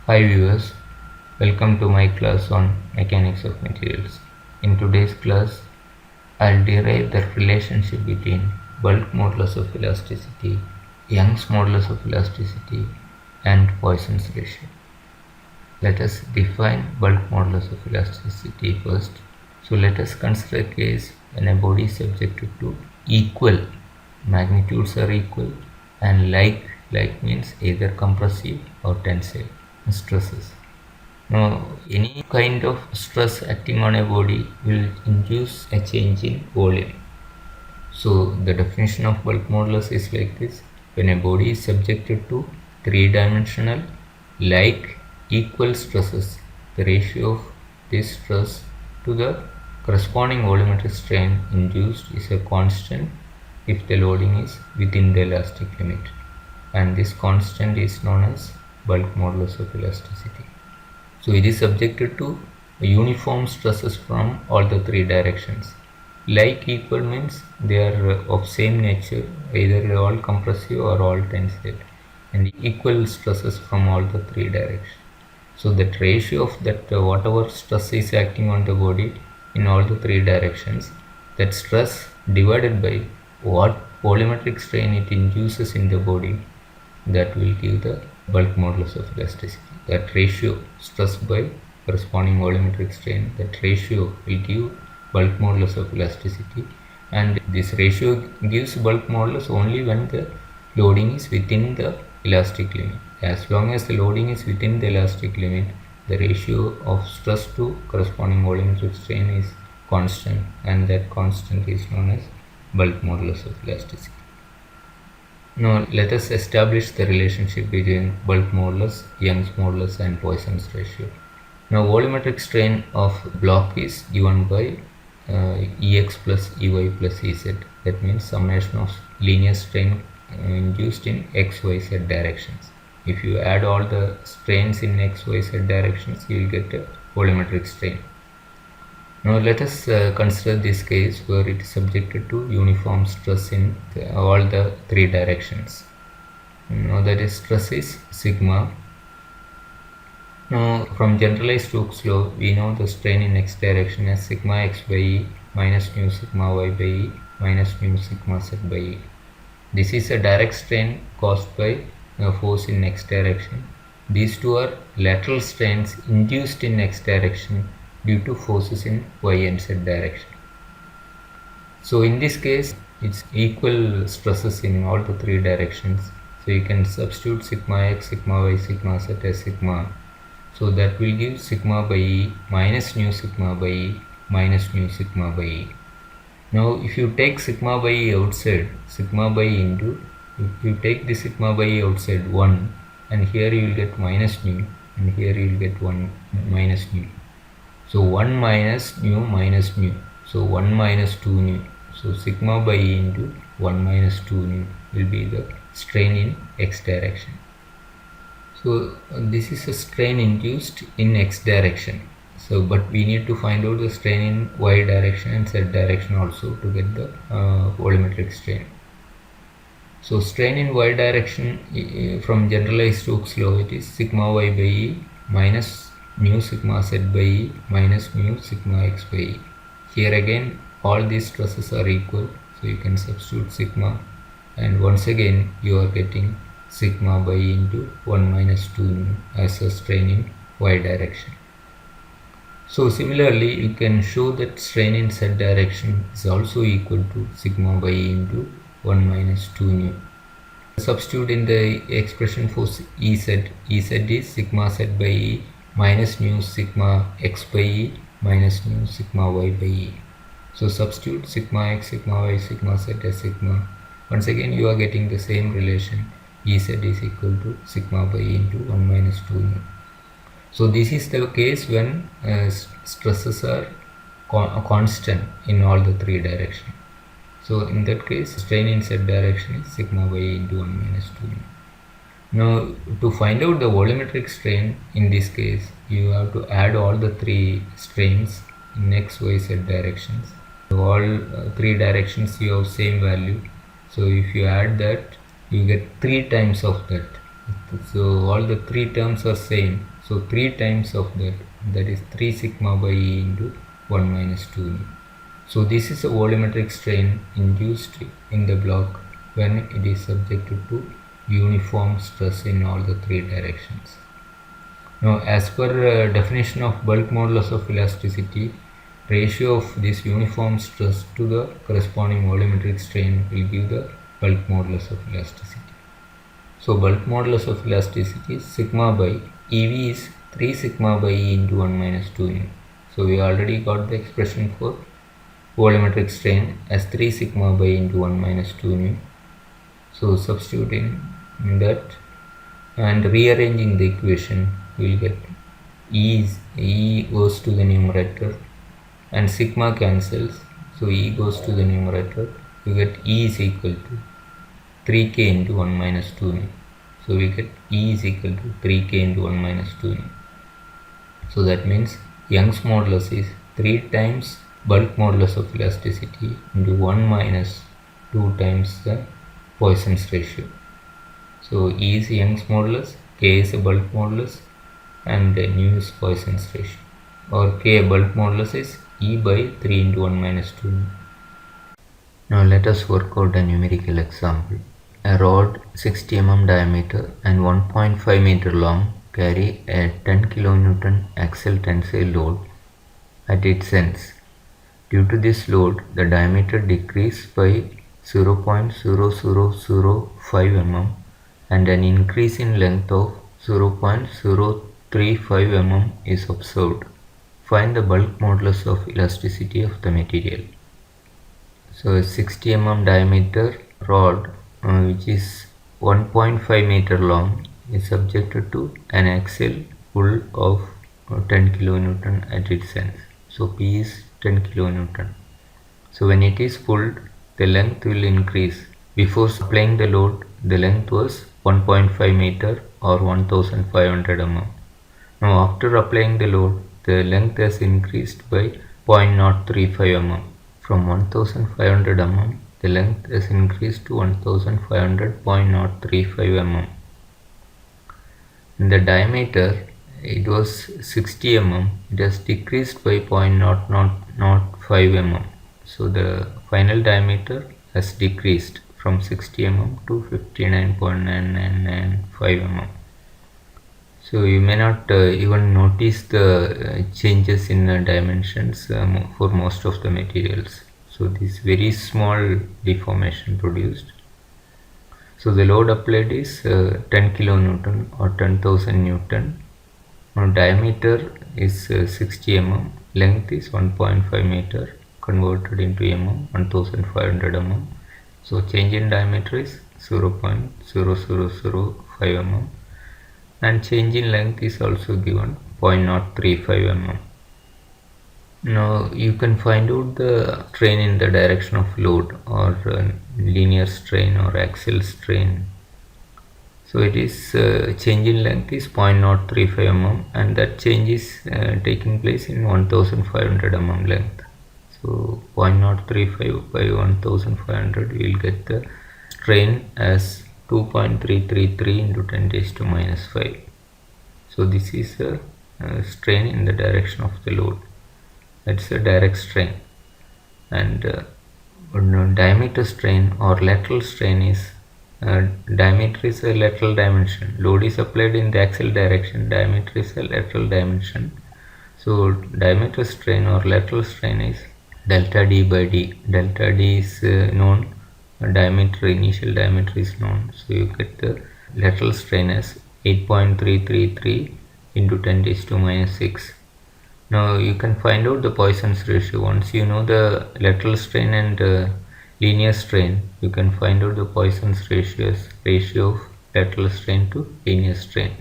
Hi viewers, welcome to my class on mechanics of materials. In today's class, I'll derive the relationship between bulk modulus of elasticity, Young's modulus of elasticity, and Poisson's ratio. Let us define bulk modulus of elasticity first. So let us consider a case when a body is subjected to equal, magnitudes are equal, and like means either compressive or tensile stresses. Now, any kind of stress acting on a body will induce a change in volume. So, the definition of bulk modulus is like this: when a body is subjected to three-dimensional, like equal stresses, the ratio of this stress to the corresponding volumetric strain induced is a constant if the loading is within the elastic limit, and this constant is known as bulk modulus of elasticity. So it is subjected to uniform stresses from all the three directions. Like equal means they are of same nature, either all compressive or all tensile, and equal stresses from all the three directions. So that ratio of that whatever stress is acting on the body in all the three directions, that stress divided by what volumetric strain it induces in the body, that will give the bulk modulus of elasticity. That ratio, stress by corresponding volumetric strain, that ratio will give bulk modulus of elasticity, and this ratio gives bulk modulus only when the loading is within the elastic limit. As long as the loading is within the elastic limit, the ratio of stress to corresponding volumetric strain is constant, and that constant is known as bulk modulus of elasticity. Now let us establish the relationship between bulk modulus, Young's modulus, and Poisson's ratio. Now volumetric strain of block is given by Ex plus Ey plus Ez. That means summation of linear strain induced in x, y, z directions. If you add all the strains in x, y, z directions, you will get a volumetric strain. Now let us consider this case where it is subjected to uniform stress in all the three directions. Now that is stress is sigma. Now from generalized Stokes law, we know the strain in x direction as sigma x by E minus mu sigma y by E minus mu sigma z by E. This is a direct strain caused by a force in x direction. These two are lateral strains induced in x direction due to forces in y and z direction. So in this case, it's equal stresses in all the three directions. So you can substitute sigma x, sigma y, sigma z as sigma. So that will give sigma by E minus mu sigma by E minus mu sigma by E. Now if you take sigma by E outside, sigma by E into, if you take the sigma by E outside 1, and here you will get minus mu, and here you will get 1 minus mu. So 1 minus mu, so 1 minus 2 nu. So sigma by E into 1 minus 2 nu will be the strain in x direction. So this is a strain induced in x direction. So but we need to find out the strain in y direction and z direction also to get the volumetric strain. So strain in y direction from generalized Stokes law, it is sigma y by E minus mu sigma z by E minus mu sigma x by E. Here again all these stresses are equal, so you can substitute sigma, and once again you are getting sigma by E into 1 minus 2 nu as a strain in y direction. So similarly you can show that strain in z direction is also equal to sigma by E into 1 minus 2 nu. Substitute in the expression for Ez. Ez is sigma z by E minus mu sigma x by E minus mu sigma y by E. So substitute sigma x, sigma y, sigma z as sigma. Once again you are getting the same relation. Ez is equal to sigma by E into 1 minus 2 nu. So this is the case when stresses are constant in all the three directions. So in that case, strain in z direction is sigma by E into 1 minus 2 nu. Now to find out the volumetric strain in this case, you have to add all the three strains in x, y, z directions. All three directions you have same value. So if you add that, you get 3 times of that. So all the three terms are same. So 3 times of that, that is 3 sigma by E into 1 minus 2 nu. So this is a volumetric strain induced in the block when it is subjected to uniform stress in all the 3 directions. Now, as per definition of bulk modulus of elasticity, ratio of this uniform stress to the corresponding volumetric strain will give the bulk modulus of elasticity. So bulk modulus of elasticity is sigma by EV is 3 sigma by E into 1 minus 2 nu. So we already got the expression for volumetric strain as 3 sigma by into 1 minus 2 nu. So substituting that and rearranging the equation, we will get E goes to the numerator and sigma cancels, so E goes to the numerator. You get E is equal to 3k into 1 minus 2 nu. So we get E is equal to 3k into 1 minus 2 nu. So that means Young's modulus is 3 times bulk modulus of elasticity into 1 minus 2 times the Poisson's ratio. So E is Young's modulus, K is a bulk modulus, and nu is Poisson's ratio. Or K bulk modulus is E by 3 into 1 minus 2 nu. Now let us work out a numerical example. A rod 60 mm diameter and 1.5 meter long carry a 10 kN axial tensile load at its ends. Due to this load, the diameter decreased by 0.0005 mm and an increase in length of 0.035 mm is observed. Find the bulk modulus of elasticity of the material. So a 60 mm diameter rod which is 1.5 meter long is subjected to an axial pull of 10 kN at its ends. So P is 10 kN. So when it is pulled, the length will increase. Before applying the load, the length was 1.5 meter or 1500 mm. Now after applying the load, the length has increased by 0.035 mm. From 1500 mm, the length has increased to 1500.035 mm. In the diameter, it was 60 mm, it has decreased by 0.005 mm. So the final diameter has decreased from 60 mm to 59.9995 mm. So you may not even notice the changes in dimensions for most of the materials. So this very small deformation produced. So the load applied is 10 kN or 10,000 Newton. Now diameter is 60 mm, length is 1.5 meter, converted into mm, 1500 mm. So change in diameter is 0.0005 mm. And change in length is also given 0.035 mm. Now you can find out the strain in the direction of load or linear strain or axial strain. So it is change in length is 0.035 mm and that change is taking place in 1500 mm length. So 0.035 by 1500 we will get the strain as 2.333 into 10 raised to minus 5. So this is a strain in the direction of the load. That's a direct strain. And diameter strain or lateral strain is diameter is a lateral dimension. Load is applied in the axial direction. Diameter is a lateral dimension. So diameter strain or lateral strain is delta d by d. Delta d is known. Diameter, initial diameter is known. So you get the lateral strain as 8.333 into 10 raised to minus 6. Now you can find out the Poisson's ratio. Once you know the lateral strain and linear strain, you can find out the Poisson's ratio of lateral strain to linear strain.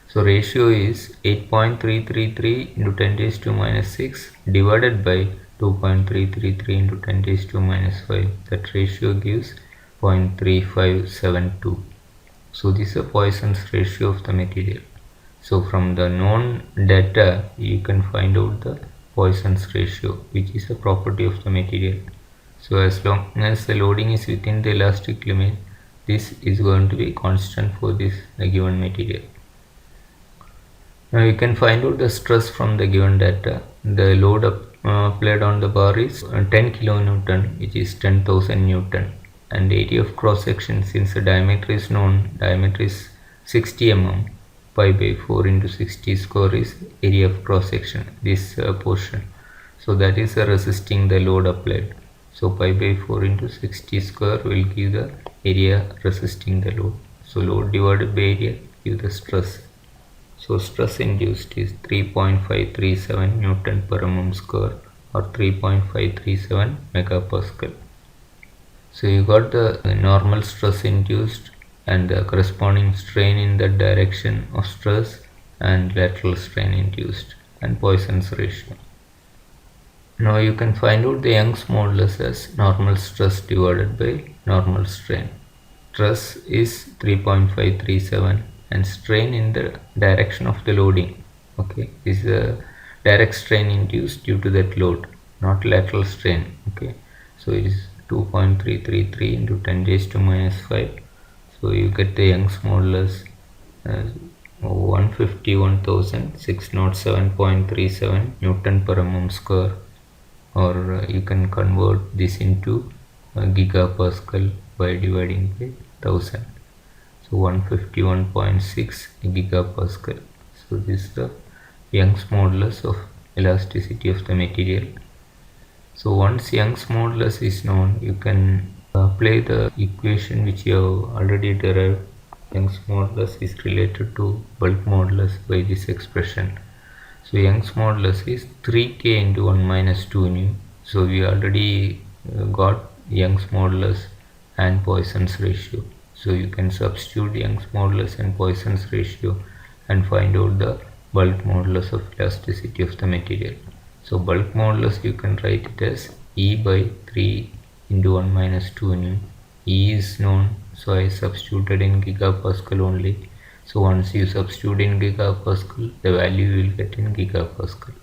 So ratio is 8.333 into 10 raised to minus 6 divided by 2.333 into 10 raised to minus 5. That ratio gives 0.3572. So this is a Poisson's ratio of the material. So from the known data you can find out the Poisson's ratio, which is a property of the material. So as long as the loading is within the elastic limit, this is going to be constant for this given material. Now you can find out the stress from the given data. The load applied on the bar is 10 kilonewton, which is 10,000 newton, and the area of cross section, since the diameter is known, diameter is 60 mm, pi by 4 into 60 square is area of cross section, this portion. So that is resisting the load applied. So pi by 4 into 60 square will give the area resisting the load. So load divided by area give the stress. So stress induced is 3.537 Newton per mm square or 3.537 megapascal. So you got the normal stress induced and the corresponding strain in the direction of stress and lateral strain induced and Poisson's ratio. Now you can find out the Young's modulus as normal stress divided by normal strain. Stress is 3.537 and strain in the direction of the loading. Okay, this is a direct strain induced due to that load, not lateral strain. Okay, so it is 2.333 into 10 raised to minus 5. So you get the Young's modulus 151,607.37 Newton per mm square, or you can convert this into gigapascal by dividing by 1000. So 151.6 gigapascal. So this is the Young's modulus of elasticity of the material. So once Young's modulus is known, you can apply the equation which you have already derived. Young's modulus is related to bulk modulus by this expression. So Young's modulus is 3k into 1 minus 2 nu. So we already got Young's modulus and Poisson's ratio. So you can substitute Young's modulus and Poisson's ratio and find out the bulk modulus of elasticity of the material. So bulk modulus you can write it as E by 3 into 1 minus 2 nu. E is known, so I substituted in gigapascal only. So once you substitute in gigapascal, the value you will get in gigapascal.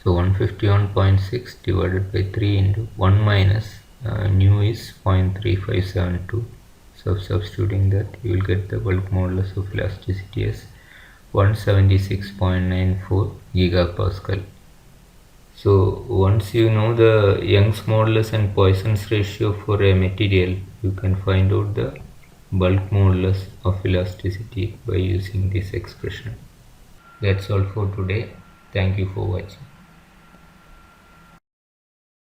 So 151.6 divided by 3 into 1 minus nu is 0.3572. So substituting that, you will get the bulk modulus of elasticity as 176.94 gigapascal. So once you know the Young's modulus and Poisson's ratio for a material, you can find out the bulk modulus of elasticity by using this expression. That's all for today. Thank you for watching.